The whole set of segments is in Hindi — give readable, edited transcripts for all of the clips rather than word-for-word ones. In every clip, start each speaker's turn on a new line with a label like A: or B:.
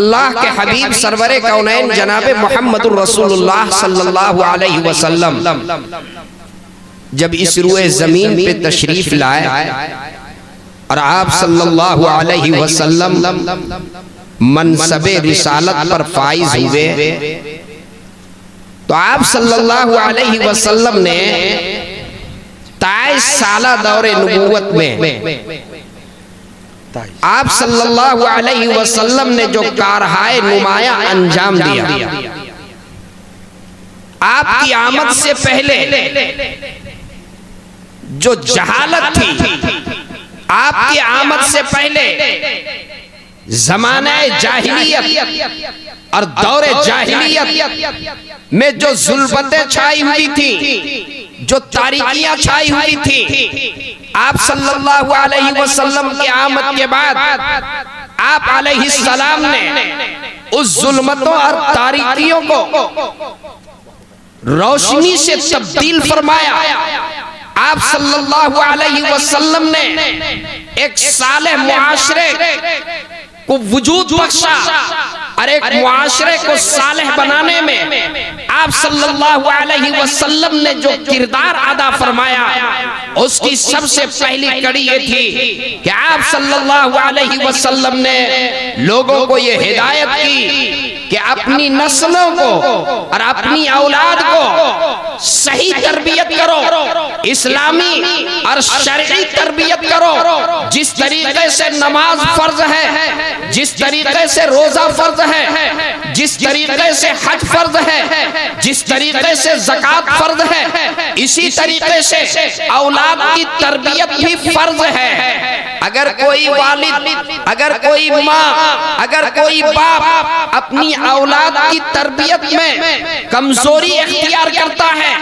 A: अल्लाह के हबीब सरवरे कौनैन जनाबे मोहम्मदुर रसूलुल्लाह सल्लल्लाहु अलैहि वसल्लम जब इस रुए जमीन पे तशरीफ लाए और आप सल्लल्लाहु अलैहि वसल्लम मनसबे रिसालत पर फाइज हुए, तो आप सल्लल्लाहु अलैहि वसल्लम ने 23 साला दौरे नबूवत में आप सल्लल्लाहु अलैहि वसल्लम ने जो कारहाए नुमाया अंजाम दिया। आपकी आमद से पहले जो जहालत थी, आपकी आमद से पहले ज़माने जाहिलियत और दौरे जाहिलियत में जो जुल्मतें छाई हुई थी, जो तारीकियां छाई हुई थी, आप सल्लल्लाहु अलैहि वसल्लम की आमद के बाद आप अलैहिस्सलाम ने उस जुल्मतों और तारीकियों को रोशनी से तब्दील फरमाया। आप सल्लल्लाहु अलैहि वसल्लम ने एक साले मुआशरे को वजूद बख्शा और एक मुआशरे को सालेह बनाने में आप सल्लल्लाहु अलैहि वसल्लम ने जो किरदार अदा फरमाया, उसकी सबसे पहली कड़ी ये थी कि आप सल्लल्लाहु अलैहि वसल्लम ने लोगों को ये हिदायत की कि अपनी नस्लों को और अपनी औलाद को सही तरबियत करो, इस्लामी और शरई तरबियत करो। जिस तरीके से नमाज फर्ज है, जिस तरीके से रोजा फर्ज है, जिस तरीके से हज फर्ज है, जिस तरीके से ज़कात फर्ज है, इसी तरीके से औलाद की तरबियत भी फर्ज है। अगर कोई वालिद, अगर कोई माँ, अगर कोई बाप अपनी औलाद की तरबियत में कमजोरी इख्तियार करता है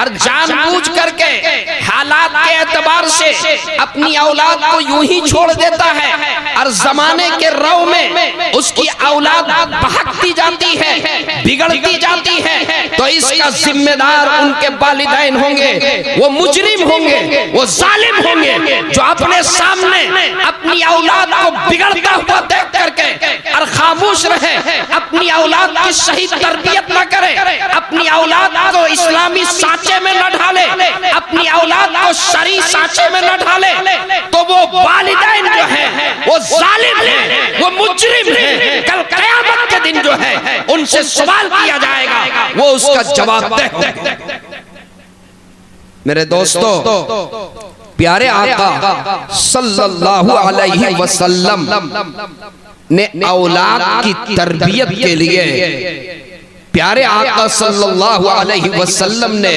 A: और जानबूझ करके हालात के एतबार से अपनी औलाद को यूं ही छोड़ देता है और जमाने के रौ में उसकी औलाद बहकती जाती है, बिगड़ती जाती है, तो इसका जिम्मेदार उनके वालिदैन होंगे, वो मुजरिम होंगे, वो जालिम होंगे, जो अपने सामने अपनी औलाद को बिगड़ता हुआ देख करके और खामोश रहे, अपनी औलाद की सही तरबियत न करे, अपनी औलाद को इस्लामी सांचे में न ढाले, अपनी औलाद को शरई सांचे में न ढाले, तो वो वालिदैन जो है वो जालिम है, वो मुजरिम है। कल क़यामत के दिन जो है उनसे सवाल किया जाएगा, वो उसका जवाब दे। मेरे दोस्तों, प्यारे आका सल्लल्लाहु अलैहि वसल्लम ने औलाद की तरबियत के लिए, प्यारे आका सल्लल्लाहु अलैहि वसल्लम ने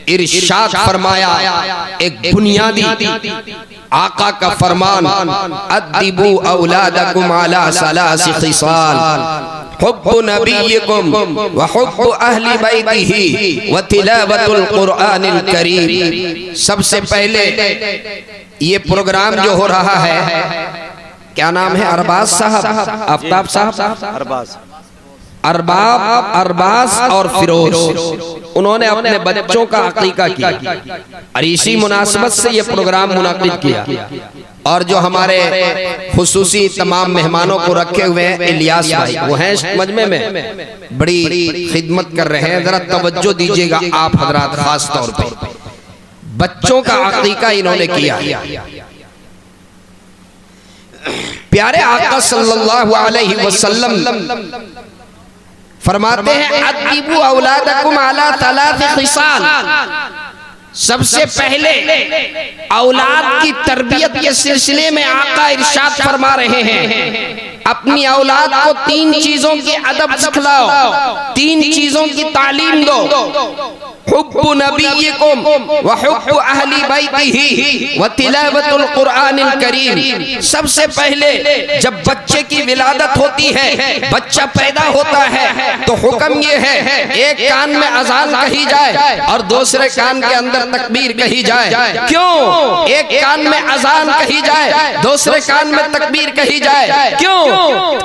A: इरशाद फरमाया, एक बुनियादी आका का फरमान, अद्दिबू औलादकुम अला सलासी खिसाल, हुब्बु नबिय्यकुम व हुब्बु अहली बैतिही व तिलावतुल कुरआनिल करीम। सबसे पहले ये प्रोग्राम जो हो रहा है, क्या नाम है? अरबाज साहब, आफ्ताब साहब, अरबाब, अरबाज और फिरोज, उन्होंने अपने बच्चों का अकीका किया और इसी मुनासबत से ये प्रोग्राम मुनाकिद किया। और जो हमारे खुसूसी तमाम मेहमानों को रखे हुए हैं, इलियास भाई, वो हैं मजमे में, बड़ी खिदमत कर रहे हैं, जरा तवज्जो दीजिएगा आप हजरात, खास तौर पे बच्चों का अकीका इन्होंने किया। प्यारे आका सल्लल्लाहु अलैहि वसल्लम फरमाते हैं, अद्दिबू औलादकुम अला तलाति खिसाल। सबसे पहले औलाद की तरबियत के सिलसिले में आका इरशाद फरमा रहे हैं, अपनी औलाद को 3 चीजों के अदब सिखलाओ, 3 चीजों की तालीम दो, हुब्बु नबिय्यकुम व हुब्बु अहली बैतिही व तिलावतुल कुरआनिल करीम। सबसे पहले जब बच्चे की विलादत होती है, बच्चा पैदा होता है, तो हुक्म ये है, एक कान में अजान कही जाए और दूसरे कान के अंदर तकबीर कही जाए। क्यों? एक कान में अजान कही जाए, दूसरे कान में तकबीर कही जाए। क्यों?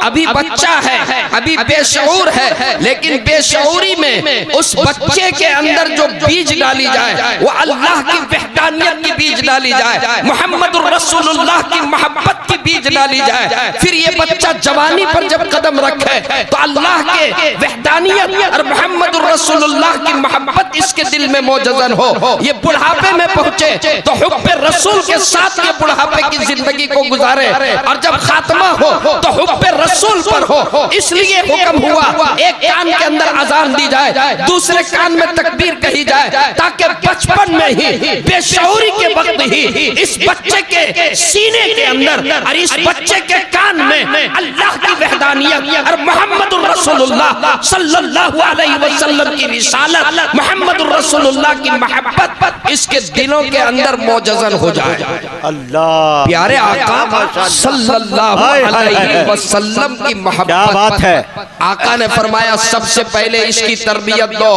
A: अभी बच्चा है, अभी बेशऊर है, लेकिन बेशऊरी में उस बच्चे के अंदर जो बीज डाली जाए वो अल्लाह की वहदानियत की बीज डाली जाए, मुहम्मदुर रसूलुल्लाह की मोहब्बत की बीज डाली जाए, फिर ये बच्चा जवानी पर जब कदम रखे तो अल्लाह के वहदानियत और मुहम्मदुर रसूलुल्लाह की मोहब्बत इसके दिल में मौजूद हो। ये बुढ़ापे में पहुंचे तो हुब्बे रसूल के साथ ये बुढ़ापे की जिंदगी को गुजारे, और जब खात्मा हो तो हुब्बे रसूल पर हो। इसलिए हुक्म हुआ एक कान के अंदर अजान दी जाए, दूसरे कान में तकबीर कही जाए, ताकि बचपन में ही बेशऊरी के वक्त ही इस बच्चे के सीने के अंदर और इस बच्चे के कान में अल्लाह की वहदानियत और मुहम्मदुर रसूलुल्लाह सल्लल्लाहु अलैहि वसल्लम की रिसालत, मुहम्मदुर रसूलुल्लाह की मोहब्बत इसके दिलों के अंदर मौजूद हो जाए।
B: अल्लाह
A: प्यारे आका सल्लल्लाहु अलैहि वसल्लम की मोहब्बत
B: बात है।
A: आका ने फरमाया सबसे पहले इसकी तरबियत दो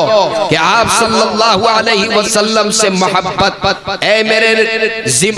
A: कि आप सल्लल्लाहु अलैहि वसल्लम से मोहब्बत। ऐ मेरे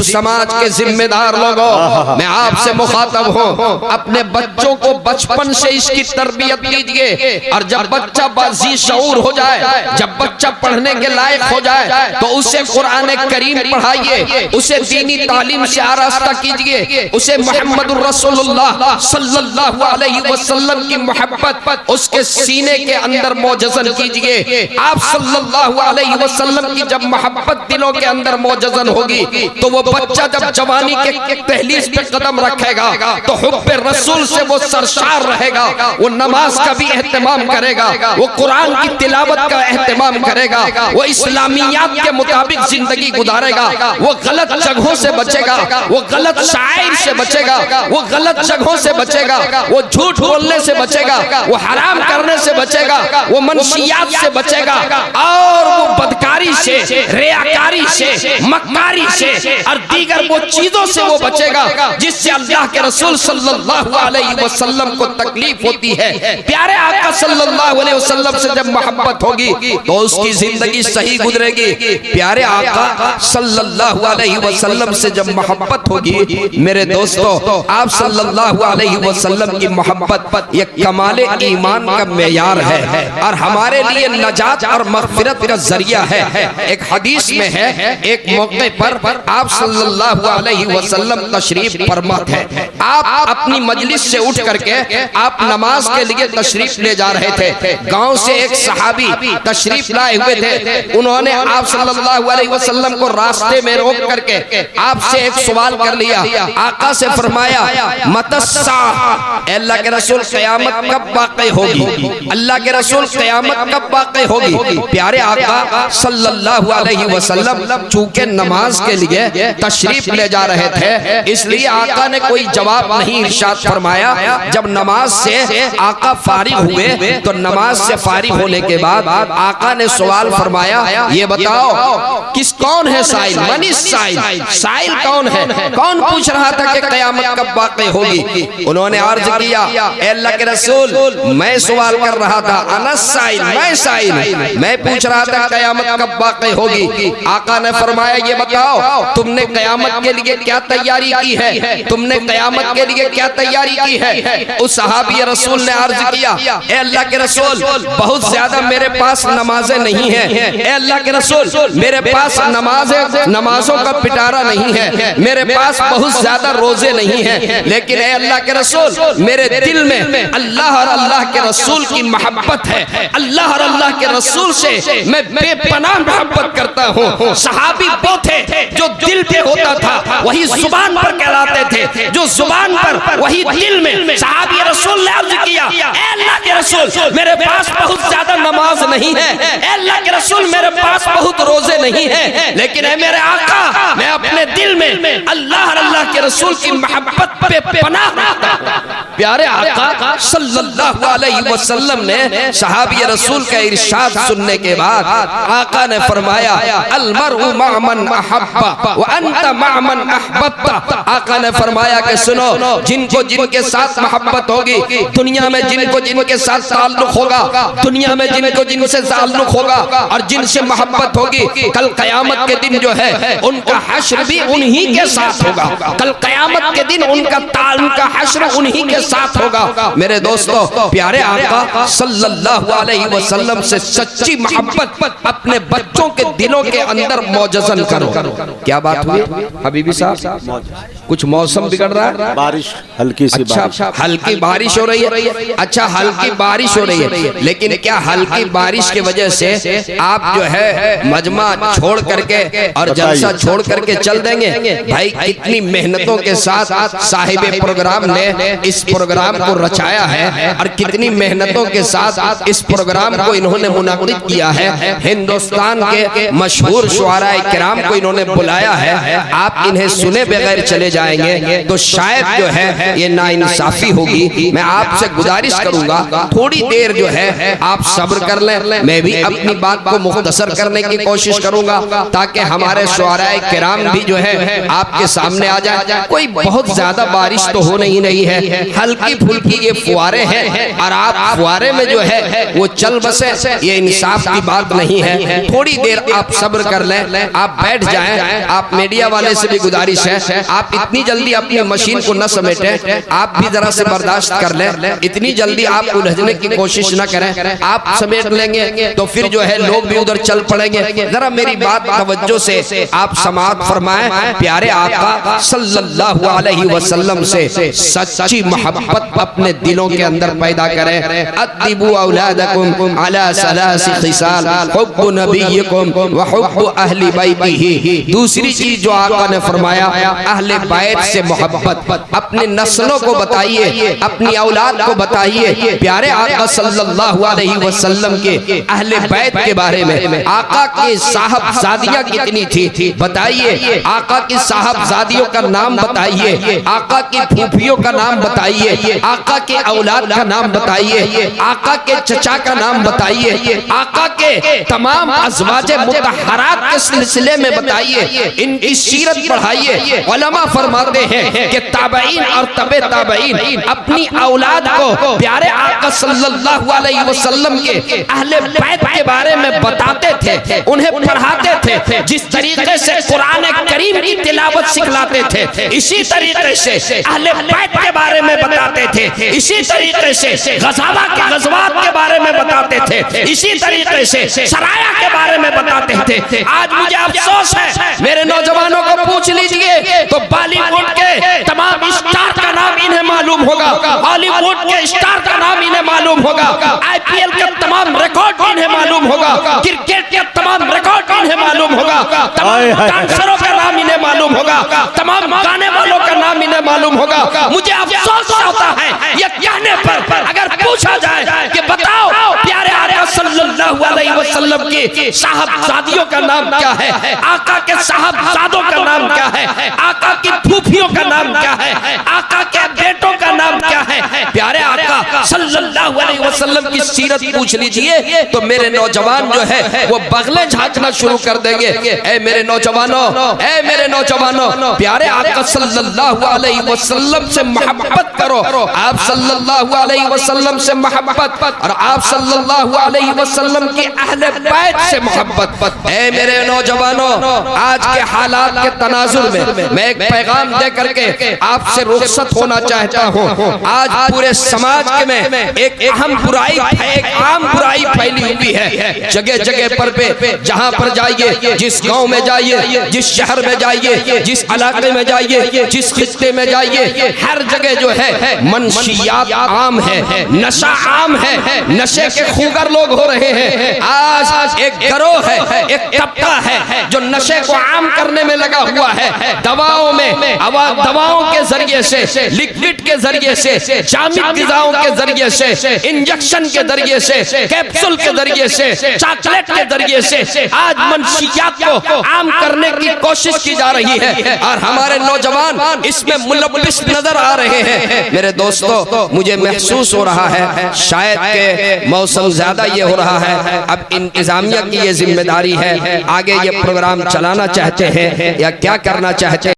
A: समाज के जिम्मेदार लोगों, मैं आपसे मुखातब हूँ, अपने बच्चों को बचपन से इसकी तरबियत कीजिए, और जब बच्चा बाजी शऊर हो जाए, जब बच्चा पढ़ने के लायक हो जाए तो उसे कुरान करीम पढ़ाइए, उसे दीनी तालीम से आरास्ता कीजिए, उसे मुहम्मदुर रसूलुल्लाह सल्लल्लाहु अलैहि वसल्लम की मोहब्बत उसके सीने के अंदर मौजूद कीजिए। आप सल्लल्लाहु अलैहि वसल्लम की जब मोहब्बत दिलों के अंदर मौजूद होगी तो वो बच्चा जब जवानी के दहलीज पे कदम रखेगा तो हुब्बे रसूल से वो सरशार रहेगा, वो नमाज का भी एहतमाम करेगा, वो कुरान की तिलावत का एहतमाम करेगा, वो इस्लामियात के मुताबिक जिंदगी गुजारेगा, वो गलत जगहों से बचेगा, वो गलत शायर से बचेगा, वो गलत जगहों से बचेगा, वो झूठ बोलने से बचेगा, वो हराम करने से बचेगा, वो मनशियात से बचेगा, और वो बदकारी से, रियाकारी से, मक्कारी से और दीगर वो चीजों से वो बचेगा जिससे अल्लाह के रसूल सल्लल्लाहु अलैहि वसल्लम को तकलीफ होती है। प्यारे आका सल्लल्लाहु अलैहि वसल्लम से जब मोहब्बत होगी तो उसकी जिंदगी सही गुजरेगी। प्यारे आका सल्लल्लाहु अलैहि वसल्लम से जब मोहब्बत होगी मेरे दोस्तों, आप सल्लल्लाहु अलैहि वसल्लम की मोहब्बत ये कमाले ईमान का मेयार है और हमारे लिए नजात और मग़फ़िरत का जरिया है। एक हदीस में है, एक मौके पर आप सल्लल्लाहु अलैहि वसल्लम तशरीफ फरमा थे, आप अपनी मजलिस से उठ करके आप नमाज के लिए तशरीफ ले जा रहे थे। गांव से एक सहाबी तशरीफ लाए हुए थे, उन्होंने आप सल्लल्लाहु अलैहि वसल्लम को रास्ते में रोक करके आपसे एक सवाल कर लिया। आका से फरमाया मतस्सा, अल्लाह के रसूल क़यामत कब वाक़ई होगी, अल्लाह के रसूल क़यामत कब वाक़ई होगी। प्यारे आका सल्लल्लाहु अलैहि वसल्लम चूंकि नमाज के लिए तशरीफ ले जा रहे थे इसलिए आका ने कोई जवाब नहीं इरशाद फरमाया। जब नमाज से आका फारिग हुए तो नमाज से फारिग होने के बाद आका ने सवाल फरमाया, ये बताओ किस कौन है साइल, मनीष साइल, साइल कौन है, कौन पूछ रहा था कि क़यामत कब वाक़ई होगी। उन्होंने अर्ज किया, अल्लाह के रसूल मैं सवाल कर रहा था, अनस साइल, मैं साइल, मैं पूछ रहा था क़यामत कब वाक़ई होगी। आका ने फरमाया, ये बताओ तुमने क़यामत के लिए क्या तैयारी की है, तुमने क़यामत के लिए क्या तैयारी की है। उस सहाबी रसूल ने अर्ज किया, ए अल्लाह के रसूल बहुत ज्यादा मेरे पास नमाजें नहीं है, ए अल्लाह के रसूल मेरे पास नमाजों का पिटारा नहीं है, मेरे पास बहुत ज्यादा रोजे नहीं है, लेकिन ए अल्लाह के रसूल मेरे दिल में अल्लाह और अल्लाह के रसूल की मोहब्बत है, अल्लाह और अल्लाह के रसूल से मैं बेपनाह मोहब्बत करता हूँ। सहाबी वो थे जो दिल पे होता था वही जुबान पर कहलाते थे, जो जुबान पर वही दिल में। सहाबी रसूल ने अर्ज किया, ए अल्लाह के रसूल मेरे पास बहुत ज्यादा नमाज नहीं है, ए अल्लाह के रसूल मेरे पास बहुत रोजे नहीं है, लेकिन ए मेरे आका मैं अपने दिल में अल्लाह और अल्लाह के रसूल की मोहब्बत पे पनाह रखता हूं। प्यारे आका सल्लल्लाहु अलैहि वसल्लम ने सहाबी रसूल का इरशाद सुनने के बाद आका ने फरमाया, अल मरउ मअ मन अहब्बा व अंत मअ मन अहबब्ता। आका ने फरमाया कि सुनो, जिनको जिनके साथ मोहब्बत होगी, दुनिया में जिनको जिनके जिनके साथ ताल्लुक होगा, दुनिया में जिनको जिनसे ताल्लुक होगा और जिनसे मोहब्बत होगी, कल कयामत के दिन जो है उनका हश्र भी उन्हीं के साथ होगा। कल कयामत के दिन उनका हश्र उन्हीं के साथ होगा। मेरे दोस्तों, प्यारे आका सल्लल्लाहु अलैहि वसल्लम से सच्ची मोहब्बत अपने बच्चों के दिलों के अंदर मौजज़न करो। क्या बात हुई हबीबी साहब? कुछ मौसम बिगड़ रहा है,
B: बारिश हल्की सी।
A: अच्छा, हल्की बारिश हो रही है। अच्छा, हल्की बारिश हो रही है, लेकिन क्या हल्की बारिश की वजह से आप जो है मजमा छोड़ करके और जलसा छोड़ करके चल देंगे? भाई, कितनी मेहनतों के साथ साहिब प्रोग्राम ने इस प्रोग्राम को रचाया है और कितनी मेहनतों के साथ इस प्रोग्राम को इन्होंने मुनाकिद किया है। हिंदुस्तान के मशहूर शुआराए किराम को इन्होंने बुलाया है। आप इन्हें सुने बगैर चले जाएंगे तो शायद जो है ये नाइंसाफी होगी। मैं आपसे गुजारिश करूंगा, थोड़ी देर जो है आप सब्र कर लें। मैं भी अपनी बात को मुख्तसर करने की कोशिश करूंगा ताकि हमारे शुआराए किराम भी जो है आपके सामने आ जाए। कोई बहुत ज्यादा बारिश तो हो नहीं रही है, हल्की फुल्की ये फुआरे हैं और आप फुआरे में जो है वो चल बसे, ये इंसाफ की बात नहीं है। थोड़ी देर आप सब्र कर लें, आप बैठ जाएं। आप मीडिया वाले से भी गुजारिश है, आप इतनी जल्दी अपनी मशीन को न समेटें, आप भी जरा से बर्दाश्त कर लें। इतनी जल्दी आप उलझने की कोशिश न करें, आप समेट लेंगे तो फिर जो है लोग भी उधर चल पड़ेंगे। जरा मेरी बात तवज्जो से आप समाअत फरमाएं। प्यारे आका सल्लल्लाहु अलैहि वसल्लम से सच्ची मोहब्बत अपने दिलों के अंदर पैदा करें। अद्दिबू औलादकुम अला सलासी खिसाल, हुब्बु नबिय्यकुम व हुब्बु अहली बैतिही। दूसरी चीज जो आका ने फरमाया, अहले बैत से मोहब्बत। अपने नस्लों को बताइए, अपनी औलाद को बताइए प्यारे आका सल्लल्लाहु अलैहि वसल्लम के अहले बैत के बारे में। आका के साहबजादियां कितनी थी बताइए, आका की साहबजादियों का नाम बताइए, आका की फूफियों का नाम बताइए, आका के औलाद का नाम बताइए, आका के चचा का नाम बताइए, आका के तमाम अज़वाजे मुतहहरात के सिलसिले में बताइए, इनकी सीरत पढ़ाइए। उलमा फरमाते हैं कि ताबईन और तबे ताबईन अपनी औलाद को प्यारे आका सल्लल्लाहु अलैहि वसल्लम के अहले बैत के बारे में बताते थे, उन्हें पढ़ाते थे। जिस तरीके से कुरान करीम की तिलावत सिखलाते थे, इसी तरीके से अहले बैत के बारे में बताते थे, इसी तरीके से गज़ावा के गज़वात के बारे में बताते थे, इसी तरीके से सराया के बारे में बताते थे। आज मुझे अफसोस है, मेरे नौजवानों को पूछ लीजिए तो बॉलीवुड के तमाम स्टार का नाम इन्हें मालूम होगा, हॉलीवुड के स्टार का नाम इन्हें मालूम होगा, आईपीएल के तमाम रिकॉर्ड इन्हें मालूम होगा, क्रिकेट के तमाम रिकॉर्ड इन्हें मालूम होगा, तमाम डांसरों का नाम इन्हें मालूम होगा, तमाम गाने वालों का नाम इन्हें मालूम होगा। मुझे अफसोस होता है ये कहने पर, अगर पूछा जाए कि बताओ प्यारे आका सल्लल्लाहु अलैहि वसल्लम के साहबजादियों का नाम क्या है, आका के साहबजादों का नाम क्या है, आका की फूफियों का नाम क्या है, आका के बेटों का नाम क्या है, प्यारे आका सल्लल्लाहु अलैहि वसल्लम की सीरत पूछ लीजिए तो मेरे नौजवान जो है वो बगले झांकना शुरू कर देंगे। ऐ मेरे नौजवानों, ऐ मेरे नौजवानों, प्यारे आका सल्लल्लाहु अलैहि वसल्लम से मोहब्बत करो। आप सल्लल्लाहु अलैहि वसल्लम से मोहब्बत और आप सल्लल्लाहु अलैहि वसल्लम के अहले बैत से मोहब्बत। ऐ मेरे नौजवानों, आज के हालात के तनाजुर में मैं एक पैगाम दे करके आपसे रुखसत होना चाहता हूँ। आज पूरे समाज में एक अहम बुराई, एक आम बुराई फैली हुई है। जगह जगह पर जहाँ पर जाइए, जिस गांव में जाइए, जिस शहर में जाइए, जिस इलाके में जाइए, जिस खित्ते में जाइए, हर जगह जो है मनशियात आम है, नशा आम है, नशे के खूगर लोग हो रहे हैं। आज एक गिरोह है, एक तबका है जो नशे को आम करने में लगा हुआ है। दवाओं में, दवाओं के जरिए से, लिक्विड के जरिए से, जामिद ग़िज़ाओं के जरिए से, इंजेक्शन के जरिए से, कैप्सूल के जरिए से, चॉकलेट के जरिए से आज मनशियात को आम करने की कोशिश की जा रही है और हमारे नौजवान इसमें मुलव्विस नजर आ रहे हैं। मेरे दोस्तों, मुझे महसूस हो रहा है शायद के मौसम ज्यादा ये हो रहा है, अब इंतजामिया की ये जिम्मेदारी है, आगे ये प्रोग्राम चलाना चाहते हैं या क्या करना चाहते हैं।